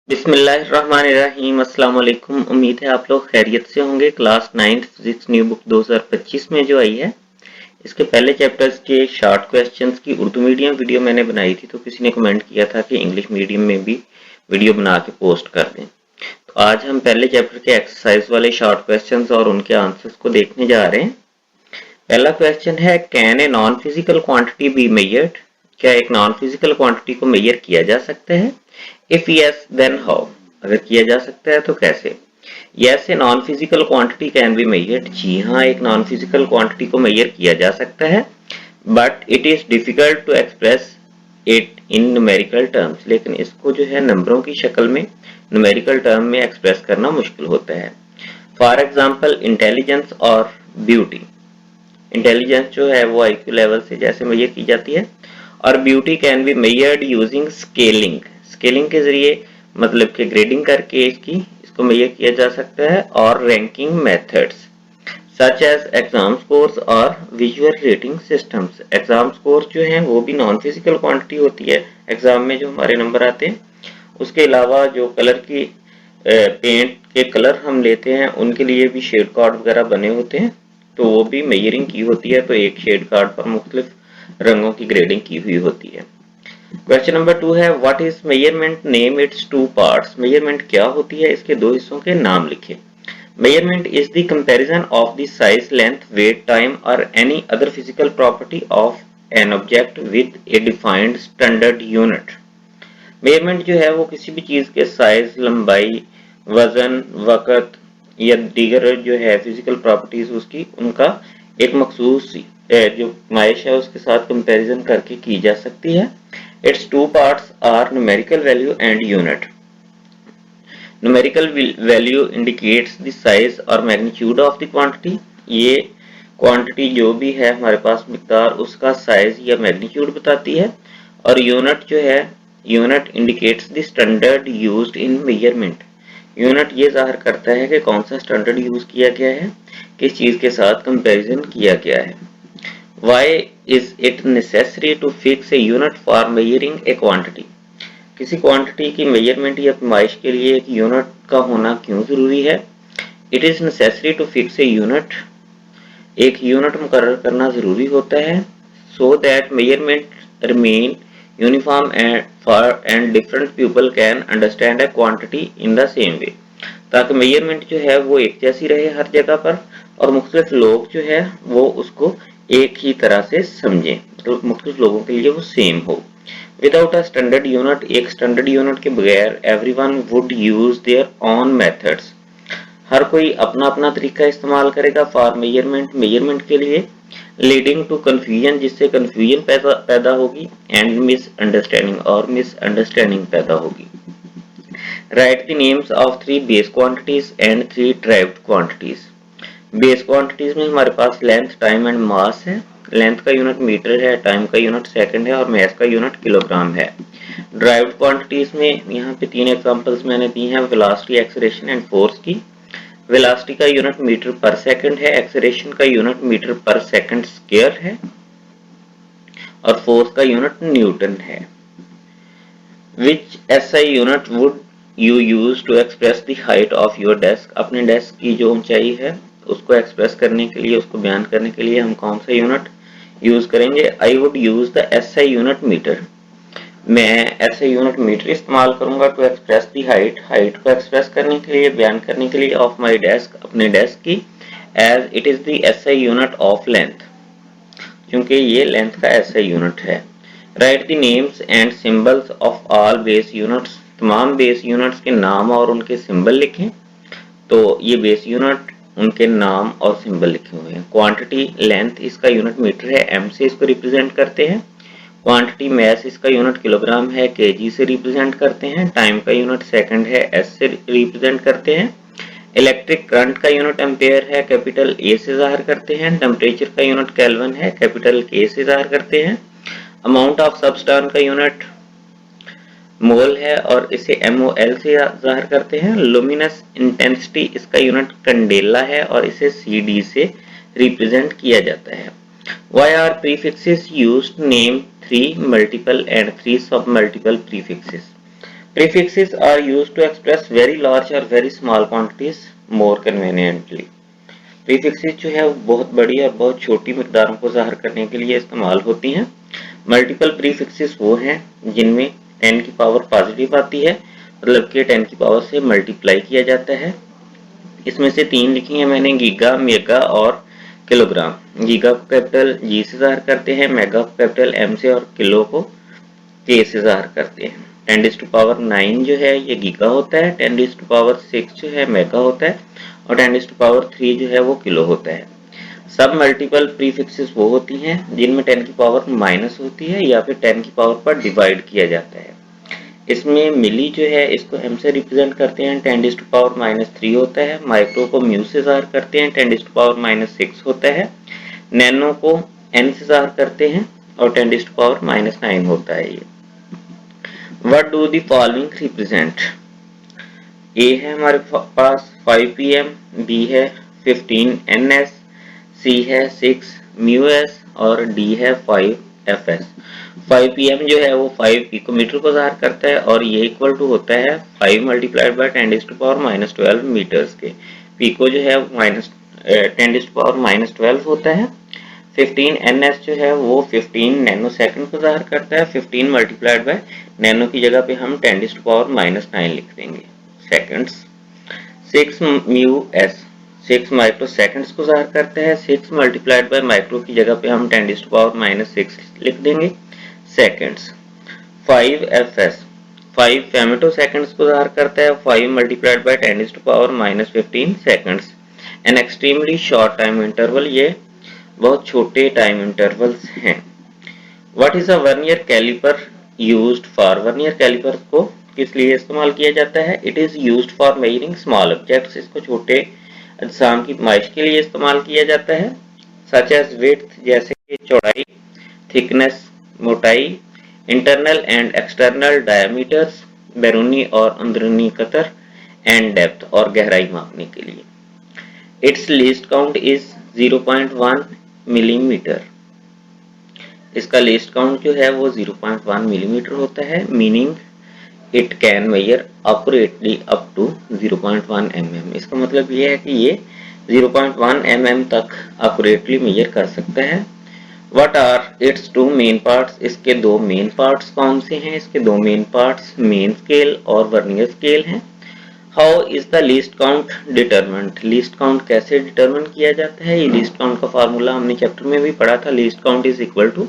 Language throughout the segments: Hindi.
बिस्मिल्लाहिर्रहमानिर्रहीम। अस्सलाम वालेकुम। उम्मीद है आप लोग खैरियत से होंगे। क्लास 9 फिजिक्स न्यू बुक 2025 में जो आई है, इसके पहले चैप्टर्स के शॉर्ट क्वेश्चंस की उर्दू मीडियम वीडियो मैंने बनाई थी, तो किसी ने कमेंट किया था कि इंग्लिश मीडियम में भी वीडियो बना के पोस्ट कर दें। तो आज हम पहले चैप्टर के एक्सरसाइज वाले शॉर्ट क्वेश्चंस और उनके आंसर्स को देखने जा रहे हैं। पहला क्वेश्चन है, can a non physical quantity be measured? क्या एक नॉन फिजिकल क्वांटिटी को मेजर किया जा सकता है? If yes then how? अगर किया जा सकता है तो कैसे? Yes, a non physical quantity can be measured. जी हाँ, एक नॉन फिजिकल क्वांटिटी को मेजर किया जा सकता है, but it is difficult to express it in numerical terms. लेकिन इसको जो है नंबरों की शक्ल में न्यूमेरिकल टर्म में एक्सप्रेस करना मुश्किल होता है। फॉर एग्जाम्पल, इंटेलिजेंस और ब्यूटी। इंटेलिजेंस जो है वो आईक्यू लेवल से जैसे मेजर की जाती है, और beauty can be measured using scaling. Scaling के जरिए मतलब कि ग्रेडिंग करके इसको मेजर किया जा सकता है, और ranking methods such as exam scores और visual rating systems. Exam score जो है वो भी नॉन फिजिकल क्वांटिटी होती है। एग्जाम में जो हमारे नंबर आते हैं, उसके अलावा जो कलर की पेंट के कलर हम लेते हैं उनके लिए भी शेड कार्ड वगैरह बने होते हैं, तो वो भी मेजरिंग की होती है। तो एक शेड कार्ड पर मुख्तलिफ रंगों की ग्रेडिंग की हुई होती है। क्वेश्चन नंबर 2 है, what is measurement? Name its two parts. Measurement क्या होती है? इसके दो हिस्सों के नाम लिखें। Measurement is the comparison of the size, length, weight, time और any other physical property of an object with a defined standard unit. Measurement जो है वो किसी भी चीज के साइज, लंबाई, वजन, वक़्त या दीगर जो है फिजिकल प्रॉपर्टीज उसकी, उनका एक मखसूस जो नुमाइश है उसके साथ कंपैरिजन करके की जा सकती है। It's two parts are numerical value and unit. Numerical value indicates the size और मैग्नीट्यूड ऑफ द क्वांटिटी। ये क्वांटिटी जो भी है हमारे पास मिकदार, उसका साइज या मैग्नीट्यूड बताती है। और यूनिट जो है, unit indicates the standard used in measurement. Unit ये जाहिर करता है कि कौन सा स्टैंडर्ड यूज किया गया है, किस चीज के साथ कंपैरिजन किया गया है। Why is it necessary to fix a unit for measuring a quantity? किसी क्वांटिटी की मेजरमेंट या पैमाइश के लिए एक यूनिट का होना क्यों जरूरी है? It is necessary to fix a unit. एक यूनिट मुकर्रर करना जरूरी होता है, so that measurement remain uniform and different people can understand a quantity in the same way. ताकि मेजरमेंट जो है वो एक जैसी रहे हर जगह पर, और मुख्तलिफ लोग जो है वो उसको एक ही तरह से समझें, मतलब मुख्तलिफ लोगों के लिए वो सेम हो। विदाउट अ स्टैंडर्ड यूनिट, एक स्टैंडर्ड यूनिट के बगैर, everyone would use their own methods. हर कोई अपना अपना तरीका इस्तेमाल करेगा फॉर मेजरमेंट, मेजरमेंट के लिए, लीडिंग टू कंफ्यूजन, जिससे कंफ्यूजन पैदा होगी, एंड मिसअंडरस्टैंडिंग, और मिसअंडरस्टैंडिंग पैदा होगी। Right the names of 3 base quantities and 3 derived quantities. Base quantities में हमारे पास लेंथ, टाइम एंड मास है। लेंथ का यूनिट मीटर है, टाइम का यूनिट सेकंड है, और मास का यूनिट किलोग्राम है। ड्राइव्ड क्वांटिटीज में यहाँ पे 3 एग्जांपल्स मैंने दी हैं वेलोसिटी, एक्सेलरेशन एंड फोर्स की। वेलोसिटी का यूनिट मीटर पर सेकंड है, एक्सेलरेशन का यूनिट मीटर पर सेकंड स्क्वायर है, और फोर्स का यूनिट न्यूटन है। Which SI unit would you use to express the height of your desk? अपने डेस्क की जो ऊंचाई है उसको एक्सप्रेस करने के लिए, उसको बयान करने के लिए हम कौन सा यूनिट यूज करेंगे? I would use the SI unit metre. मैं एसआई यूनिट मीटर इस्तेमाल करूंगा to express the height, height को एक्सप्रेस करने के लिए, बयान करने के लिए, ऑफ माई डेस्क, अपने डेस्क की, as it is the SI unit of length, क्योंकि ये लेंथ का एसआई यूनिट है। Write the names and symbols of all base units. तमाम बेस यूनिट्स के नाम और उनके सिंबल लिखें। तो ये बेस यूनिट, उनके नाम और सिंबल लिखे हुए हैं। क्वांटिटी लेंथ, इसका यूनिट मीटर है, एम से इसको रिप्रेजेंट करते हैं। क्वांटिटी मैस, इसका यूनिट किलोग्राम है, केजी से रिप्रेजेंट करते हैं। टाइम का यूनिट सेकंड है, एस से रिप्रेजेंट करते हैं। इलेक्ट्रिक करंट का यूनिट एम्पेयर है, कैपिटल ए से जाहिर करते हैं। टेम्परेचर का यूनिट केल्विन है, कैपिटल के से जाहिर करते हैं। अमाउंट ऑफ सबस्टांस का यूनिट मोल है, और इसे MOL से जाहिर करते हैं। लुमिनस इंटेंसिटी, इसका यूनिट कैंडेला है, और इसे CD से रिप्रेजेंट किया जाता है। Why are prefixes used? Name 3 multiple and 3 submultiple prefixes. Prefixes are used to express very large or very small quantities more conveniently. Prefixes जो है वो बहुत बड़ी और बहुत छोटी मिकदारों को ज़ाहिर करने के लिए इस्तेमाल होती हैं। मल्टीपल प्रीफिक्सेस वो हैं जिनमें 10 की पावर पॉजिटिव आती है, मतलब कि 10 की पावर से मल्टीप्लाई किया जाता है। इसमें से 3 लिखी हैं मैंने, गीगा, मेगा और किलोग्राम। गीगा को कैपिटल जी से ज़ाहिर करते हैं, मेगा को कैपिटल एम से और किलो को के से ज़ाहिर करते हैं। 10⁹ जो है ये गीगा होता है, 10⁶ जो है मेगा होता है और 10⁻³ जो है वो किलो होता है। सब मल्टीपल प्रीफिक्सेस वो होती हैं जिनमें 10 की पावर माइनस होती है या फिर 10 की पावर पर डिवाइड किया जाता है। इसमें मिली जो है इसको m से रिप्रेजेंट करते हैं, 10⁻³ होता है। माइक्रो को म्यू से ज़ाहिर करते हैं, 10⁻6 होता है। नैनो को n से ज़ाहिर करते हैं और 10⁻9 होता है ये। What do the following represent? A है हमारे पास 5 pm, B है 15 ns, C है 6 μs और D है 5 fs। 5 pm जो है वो 5 पिकोमीटर को ज़ाहिर करता है और ये इक्वल टू होता है 5 मल्टीप्लाइड बाय 10⁻12 मीटर्स के। पिको जो है 10⁻12 होता है। 15 ns जो है वो 15 नैनो सेकंड को ज़ाहिर करता है। 15 मल्टीप्लाइड बाय नैनो की जगह पे हम 10⁻9 लिख देंगे सेकंड्स। 6 μs 6 माइक्रो सेकंड्स को ज़ाहिर करता है। 6 मल्टीप्लाइड बाय माइक्रो की जगह पे हम 10⁻6 लिख देंगे सेकंड्स। 5 fs 5 फेमेटो सेकंड्स को ज़ाहिर करता है। 5 multiplied by 10⁻15 seconds. An extremely short time interval, ये बहुत छोटे टाइम इंटरवल्स हैं। What is a vernier calliper used for? Vernier calliper को किस लिए इस्तेमाल किया जाता है? It is used for measuring small objects. इसको छोटे अजसाम की नुमाइश के लिए इस्तेमाल किया जाता है। सच एज विड्थ, जैसे कि चौड़ाई, थिकनेस मोटाई, इंटरनल एंड एक्सटर्नल डायमीटर्स, बैरूनी और अंदरूनी कतर, एंड डेप्थ और गहराई मापने के लिए। Its least count is 0.1 millimetre. इसका लीस्ट काउंट जो है वो 0.1 मिलीमीटर होता है। Meaning it can measure accurately up to 0.1 mm। इसका मतलब ये है कि ये 0.1 mm तक एक्यूरेटली मेजर कर सकता है। What are its two main parts? इसके दो मेन पार्ट्स कौन से हैं? इसके दो मेन पार्ट्स मेन स्केल और वर्नियर स्केल हैं। How is the least count determined? Least count कैसे डिटरमिन किया जाता है? ये लीस्ट काउंट का फार्मूला हमने चैप्टर में भी पढ़ा था। Least count is equal to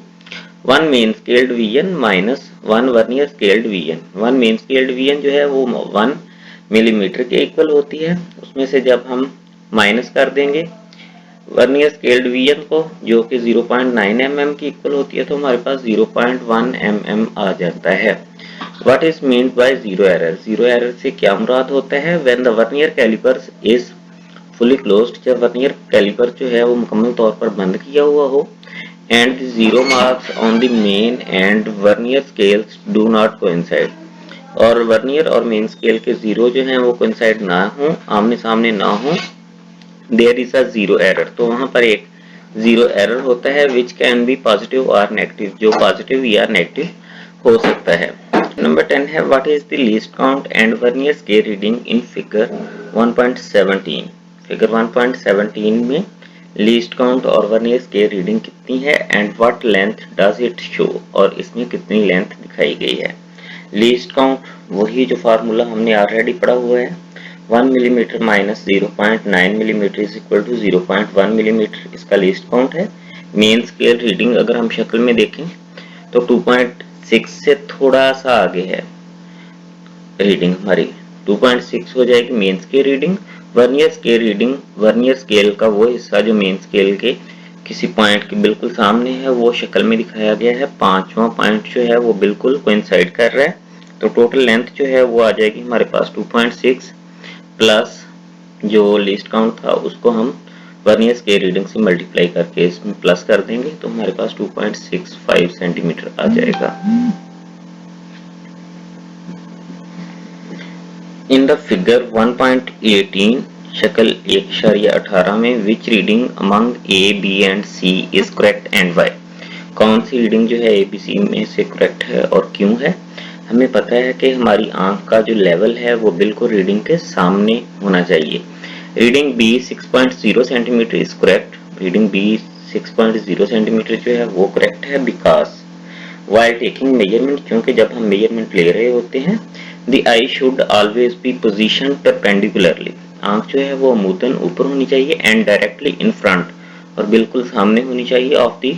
1 main scaled division minus 1 vernier scaled division. 1 main scaled division जो है वो 1 मिलीमीटर के इक्वल होती है। उसमें से जब हम माइनस कर देंगे वर्नियर स्केल डिवीजन को, जो कि 0.9 mm की इक्वल होती है, तो हमारे पास 0.1 mm आ जाता है। What is meant by zero error? Zero error से क्या मुराद होता है? When the vernier caliper is fully closed, जब वर्नियर कैलिपर जो है वो मुकम्मल तौर पर बंद किया हुआ हो, and the zero marks on the main and vernier scales do not coincide, और वर्नियर और मेन स्केल के जीरो जो हैं वो कोइंसाइड ना हो, आमने सामने ना हो, there is a zero error, तो वहां पर एक जीरो एरर होता है, विच कैन बी पॉजिटिव और नेगेटिव, जो पॉजिटिव या नेगेटिव हो सकता है। नंबर 10 है what is the least count and vernier scale reading in figure 1.17। Figure 1.17 में लीस्ट काउंट और वर्नियर स्केल रीडिंग कितनी है and what length does it show, और इसमें कितनी लेंथ दिखाई गई है। लीस्ट काउंट वही जो फार्मूला हमने ऑलरेडी पढ़ा हुआ है, 1 millimetre minus 0.9 millimetre is equal to 0.1 millimetre, इसका लीस्ट काउंट है। मेन स्केल रीडिंग अगर हम शक्ल में देखें तो 2.6 से थोड़ा सा आगे है रीडिंग हमारी, 2.6 हो जाएगी main scale reading. Vernier scale reading, vernier scale का वो हिस्सा जो मेन स्केल के किसी पॉइंट के बिल्कुल सामने है, वो शक्ल में दिखाया गया है। 5वां पॉइंट जो है वो बिल्कुल कोइंसाइड कर रहा है, तो टोटल लेंथ जो है वो आ जाएगी हमारे पास 2.6 प्लस जो लीस्ट काउंट था उसको हम वर्नियर स्केल रीडिंग से मल्टीप्लाई करके इसमें प्लस कर देंगे, तो हमारे पास 2.65 सेंटीमीटर आ जाएगा। इन द फिगर 1.18 शक्ल 1.18 में which reading among A B and C is correct and why? कौन सी रीडिंग जो है ए बी सी में से करेक्ट है और क्यों है? हमें पता है कि हमारी आंख का जो लेवल है वो बिल्कुल रीडिंग के सामने होना चाहिए। Reading be 6.0 centimetre is correct. Reading be 6.0 centimetre जो है वो करेक्ट है बिकॉज while taking measurement, क्योंकि जब हम मेजरमेंट ले रहे होते हैं, the eye should always be positioned perpendicularly, आंख जो है वो अमूमन ऊपर होनी चाहिए and directly in front, और बिल्कुल सामने होनी चाहिए of the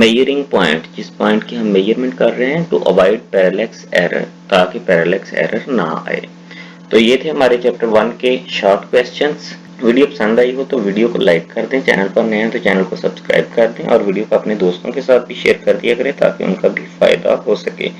measuring point, जिस पॉइंट की हम मेजरमेंट कर रहे हैं, to avoid parallax error, ताकि parallax error ना आए। तो ये थे हमारे चैप्टर 1 के शॉर्ट क्वेश्चंस। वीडियो पसंद आई हो तो वीडियो को लाइक कर दें, चैनल पर नए हैं तो चैनल को सब्सक्राइब कर दें और वीडियो को अपने दोस्तों के साथ भी शेयर कर दिया करें ताकि उनका भी फायदा हो सके।